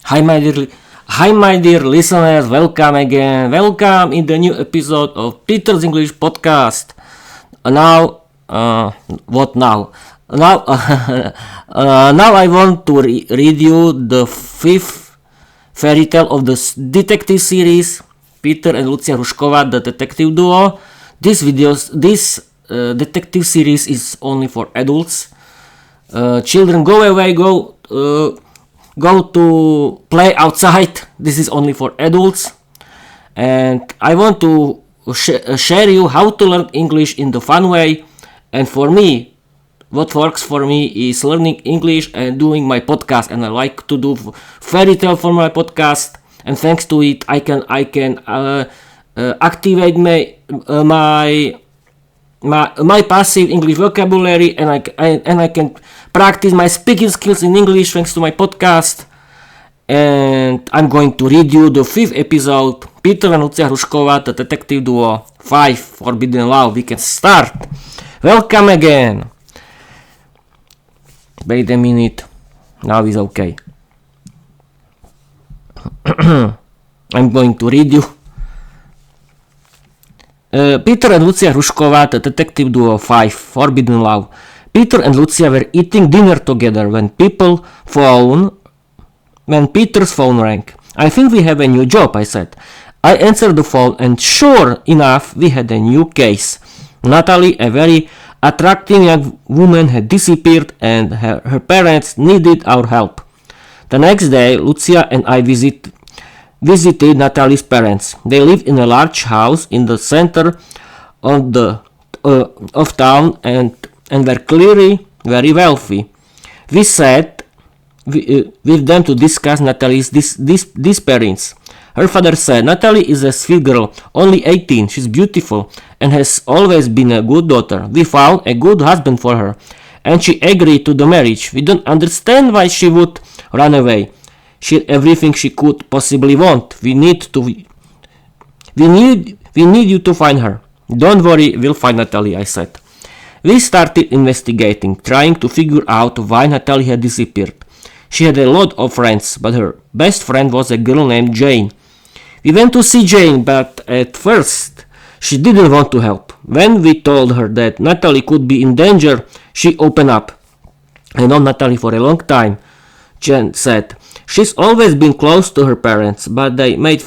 Hi my dear, hi my dear listeners, welcome again. Welcome in the new episode of Peter's English podcast. What now? Now I want to read you the fifth fairy tale of the detective series, Peter and Lucia Hrušková, the detective duo. This detective series is only for adults. Children, go away, go to play outside. This is only for adults. And I want to share you how to learn English in the fun way. And for me, what works for me is learning English and doing my podcast. And I like to do fairy tale for my podcast. And thanks to it, I can activate my passive English vocabulary, and I can practice my speaking skills in English thanks to my podcast. And I'm going to read you the fifth episode, Peter and Lucia Hrušková, the detective duo, 5 Forbidden Love. We can start. Welcome again. Wait a minute. Now it's okay. I'm going to read you. Peter and Lucia Hrušková, the detective duo, 5 Forbidden Love. Peter and Lucia were eating dinner together when Peter's phone rang. I think we have a new job, I said. I answered the phone, and sure enough, we had a new case. Natalie, a very attractive young woman, had disappeared, and her parents needed our help. The next day, Lucia and I visited Natalie's parents. They lived in a large house in the center of town and were clearly very wealthy. We sat with them to discuss Natalie's disappearance. Her father said, Natalie is a sweet girl, only 18, she's beautiful and has always been a good daughter. We found a good husband for her and she agreed to the marriage. We don't understand why she would run away. She had everything she could possibly want. We need you to find her. Don't worry, we'll find Natalie, I said. We started investigating, trying to figure out why Natalie had disappeared. She had a lot of friends, but her best friend was a girl named Jane. We went to see Jane, but at first she didn't want to help. When we told her that Natalie could be in danger, she opened up. I know Natalie for a long time, Jane said. She's always been close to her parents, but they made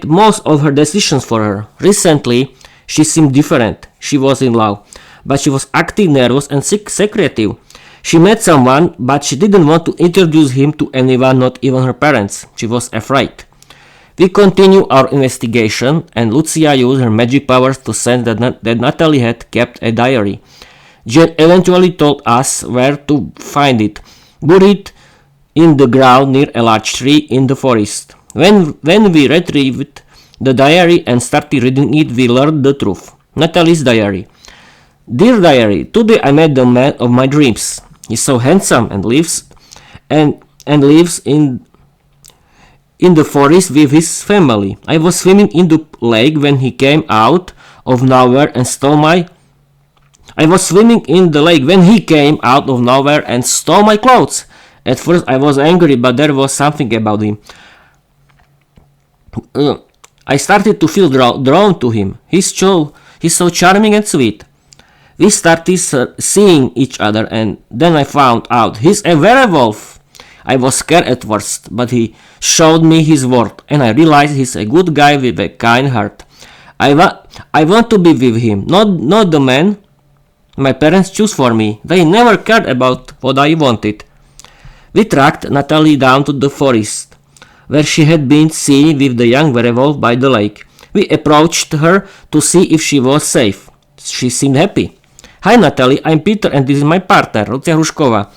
most of her decisions for her. Recently, she seemed different. She was in love, but she was acting nervous and secretive. She met someone, but she didn't want to introduce him to anyone, not even her parents. She was afraid. We continued our investigation, and Lucia used her magic powers to sense that Natalie had kept a diary. Jane eventually told us where to find it, buried in the ground near a large tree in the forest. When we retrieved the diary and started reading it, we learned the truth. Natalie's diary. Dear diary, today I met the man of my dreams. He's so handsome and lives in the forest with his family. I was swimming in the lake when he came out of nowhere and stole my clothes. At first I was angry, but there was something about him. I started to feel drawn to him. He's so charming and sweet. We started seeing each other, and then I found out he's a werewolf. I was scared at first, but he showed me his word, and I realized he's a good guy with a kind heart. I want to be with him, not the man my parents chose for me. They never cared about what I wanted. We tracked Natalie down to the forest, where she had been seen with the young werewolf by the lake. We approached her to see if she was safe. She seemed happy. Hi Natalie, I'm Peter and this is my partner, Lucia Hrušková.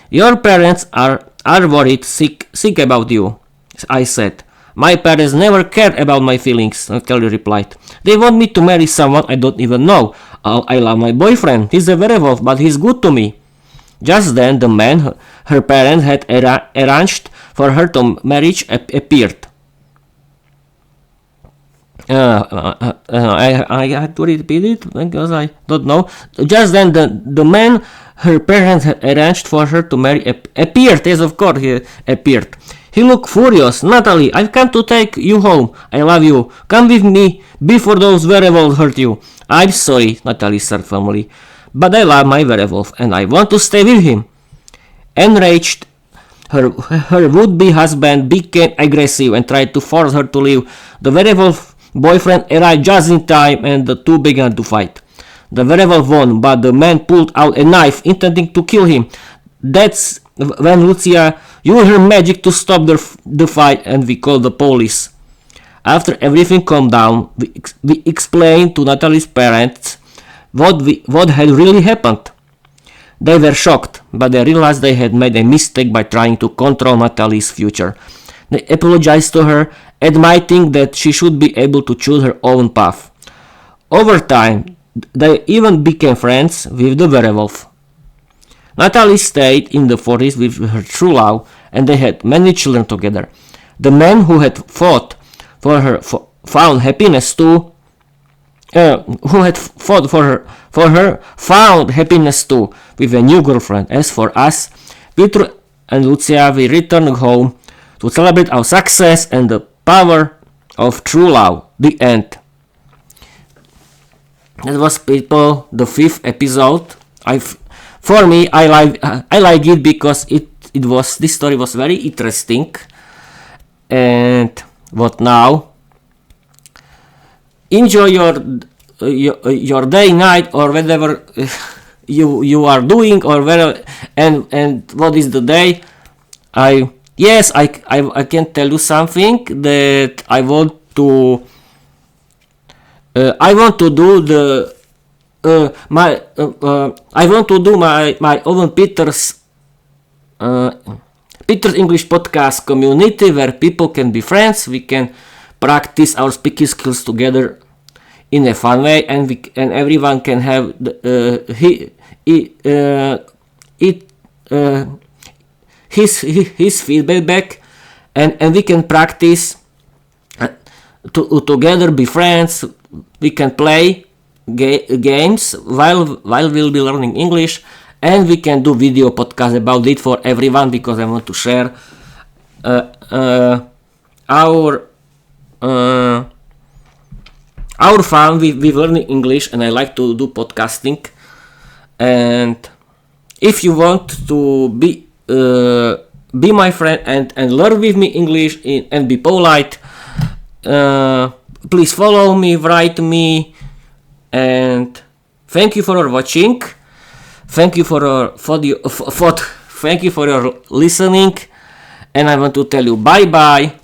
Your parents are worried sick about you, I said. My parents never cared about my feelings, Natalie replied. They want me to marry someone I don't even know. I love my boyfriend. He's a werewolf, but he's good to me. Just then, the man her parents had arranged for her to marriage appeared. I had to repeat it because I don't know. Just then the man her parents had arranged for her to marry appeared. Yes, of course, he appeared. He looked furious. Natalie, I've come to take you home. I love you. Come with me before those werewolves hurt you. I'm sorry, Natalie said firmly, but I love my werewolf and I want to stay with him. Enraged, her would-be husband became aggressive and tried to force her to leave. The werewolf boyfriend arrived just in time and the two began to fight. The werewolf won, but the man pulled out a knife intending to kill him. That's when Lucia used her magic to stop the fight and we called the police. After everything calmed down, we explained to Natalie's parents what had really happened. They were shocked, but they realized they had made a mistake by trying to control Natalie's future. They apologized to her, admitting that she should be able to choose her own path. Over time, they even became friends with the werewolf. Natalie stayed in the forest with her true love, and they had many children together. The man who had fought for her found happiness too. Found happiness too with a new girlfriend. As for us, Peter and Lucia, we returned home to celebrate our success and the power of true love. The end. That was, people, the 5th episode. For me, I like it because this story was very interesting. And what now? Enjoy your day, night, or whatever you are doing, or where and what is the day. I can tell you something that I want to do my own Peter's English podcast community where people can be friends. We can practice our speaking skills together in a fun way, and everyone can have his feedback back, and we can practice together, be friends. We can play games while we'll be learning English, and we can do video podcast about it for everyone, because I want to share our fun with learning English, and I like to do podcasting. And if you want to be my friend and learn with me English and be polite, please follow me, write me, and thank you for watching. Thank you for your listening, and I want to tell you bye bye.